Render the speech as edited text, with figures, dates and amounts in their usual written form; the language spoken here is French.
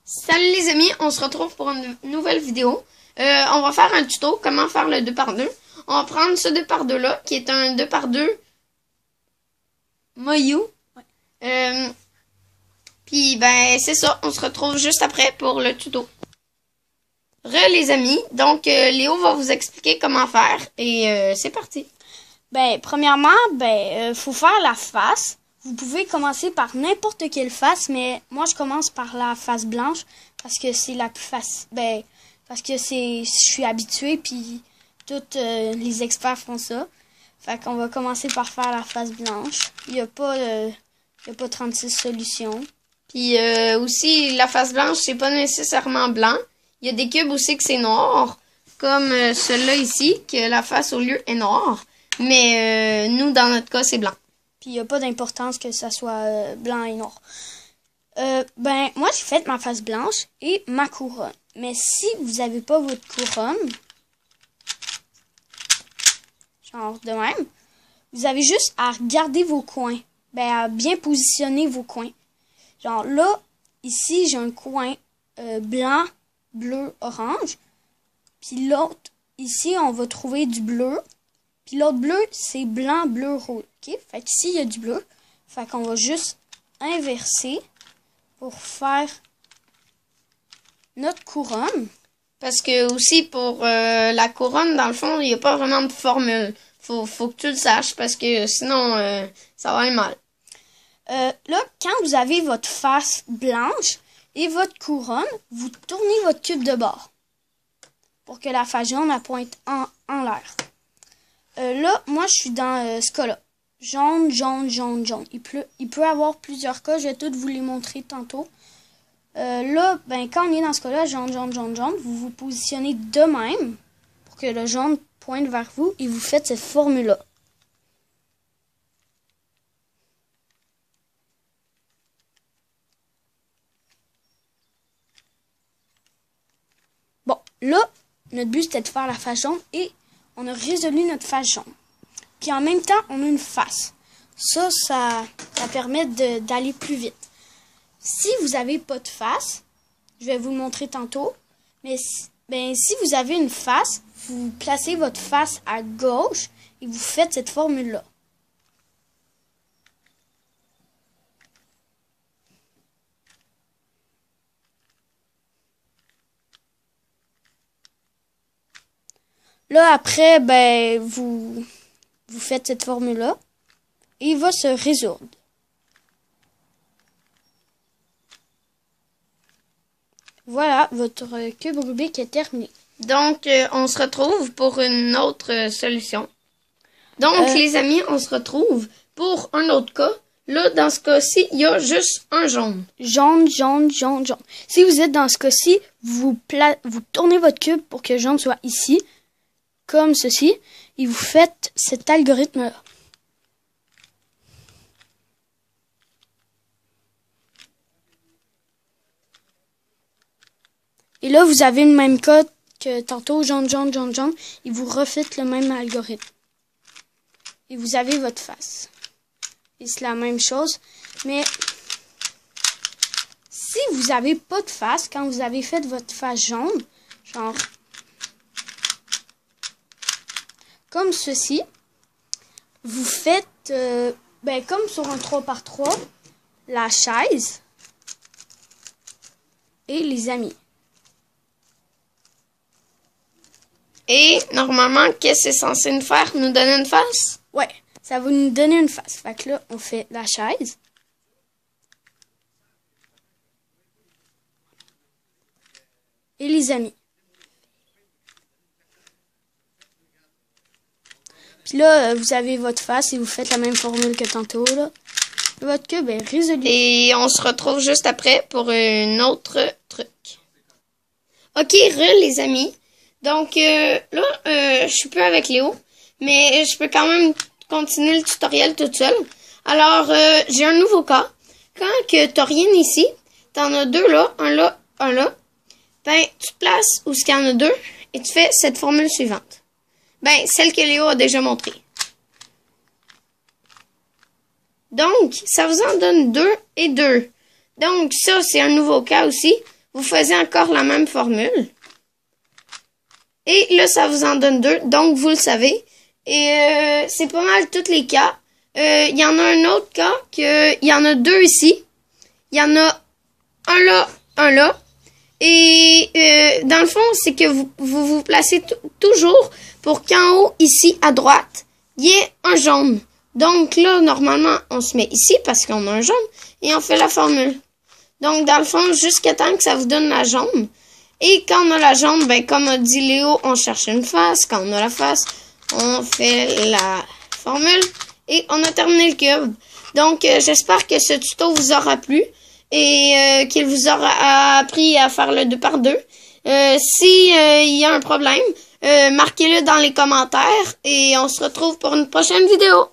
Salut les amis, on se retrouve pour une nouvelle vidéo. On va faire un tuto comment faire le 2x2. On va prendre ce 2x2 là qui est un 2x2 Moyou. Ouais. Puis ben c'est ça, on se retrouve juste après pour le tuto. Les amis, donc Léo va vous expliquer comment faire et c'est parti. Ben premièrement, faut faire la face. Vous pouvez commencer par n'importe quelle face, mais moi je commence par la face blanche parce que c'est la plus facile. Parce que je suis habituée puis tous les experts font ça. Fait qu'on va commencer par faire la face blanche. Il y a pas 36 solutions. Puis aussi la face blanche, c'est pas nécessairement blanc. Il y a des cubes aussi que c'est noir, comme celui-là ici, que la face au lieu est noire. Mais nous, dans notre cas, c'est blanc. Puis il n'y a pas d'importance que ça soit blanc et noir. Moi, j'ai fait ma face blanche et ma couronne. Mais si vous n'avez pas votre couronne, genre de même, vous avez juste à regarder vos coins. À bien positionner vos coins. Genre là, ici, j'ai un coin blanc, bleu, orange. Puis l'autre, ici, on va trouver du bleu. Puis l'autre bleu, c'est blanc, bleu, rouge. OK? Fait qu'ici, il y a du bleu. Fait qu'on va juste inverser pour faire notre couronne. Parce que aussi, pour la couronne, dans le fond, il n'y a pas vraiment de formule. Faut que tu le saches parce que sinon, ça va aller mal. Là, quand vous avez votre face blanche et votre couronne, vous tournez votre cube de bord pour que la face jaune elle pointe en l'air. Là, moi, je suis dans ce cas-là. Jaune, jaune, jaune, jaune. Il peut y avoir plusieurs cas. Je vais tous vous les montrer tantôt. Là, quand on est dans ce cas-là, jaune, jaune, jaune, jaune, vous vous positionnez de même pour que le jaune pointe vers vous et vous faites cette formule-là. Bon, là, notre but, c'était de faire la face jaune et on a résolu notre face jaune. Puis en même temps, on a une face. Ça permet d'aller plus vite. Si vous n'avez pas de face, je vais vous le montrer tantôt, mais si vous avez une face, vous placez votre face à gauche et vous faites cette formule-là. Là, après, vous faites cette formule-là et il va se résoudre. Voilà, votre cube Rubik est terminé. Donc, on se retrouve pour une autre solution. Donc, les amis, on se retrouve pour un autre cas. Là, dans ce cas-ci, il y a juste un jaune. Jaune, jaune, jaune, jaune. Si vous êtes dans ce cas-ci, vous tournez votre cube pour que le jaune soit ici, comme ceci, et vous faites cet algorithme-là. Et là, vous avez le même code que tantôt, jaune, jaune, jaune, jaune, et vous refaites le même algorithme. Et vous avez votre face. Et c'est la même chose, mais si vous n'avez pas de face, quand vous avez fait votre face jaune, genre comme ceci, vous faites, comme sur un 3x3, la chaise et les amis. Et normalement, qu'est-ce que c'est censé nous faire? Nous donner une face? Ouais, ça va nous donner une face. Fait que là, on fait la chaise. Et les amis. Puis là, vous avez votre face et vous faites la même formule que tantôt, là. Votre cube est résolu. Et on se retrouve juste après pour un autre truc. Ok, les amis. Donc là, je suis plus avec Léo, mais je peux quand même continuer le tutoriel toute seule. Alors, j'ai un nouveau cas. Quand que t'as rien ici, t'en as deux là, un là, un là. Tu te places où il y en a deux et tu fais cette formule suivante. Celle que Léo a déjà montrée. Donc, ça vous en donne 2 et 2. Donc, ça, c'est un nouveau cas aussi. vous faisiez encore la même formule. Et là, ça vous en donne 2, donc vous le savez. Et c'est pas mal tous les cas. Il y en a un autre cas, il y en a 2 ici. Il y en a un là, un là. Et dans le fond, c'est que vous placez toujours pour qu'en haut, ici, à droite, il y ait un jaune. Donc là, normalement, on se met ici parce qu'on a un jaune et on fait la formule. Donc, dans le fond, jusqu'à temps que ça vous donne la jaune. Et quand on a la jaune, ben comme a dit Léo, on cherche une face. Quand on a la face, on fait la formule. Et on a terminé le cube. Donc, j'espère que ce tuto vous aura plu. Et qu'il vous aura appris à faire le 2 par 2. Si il y a un problème, marquez-le dans les commentaires. Et on se retrouve pour une prochaine vidéo.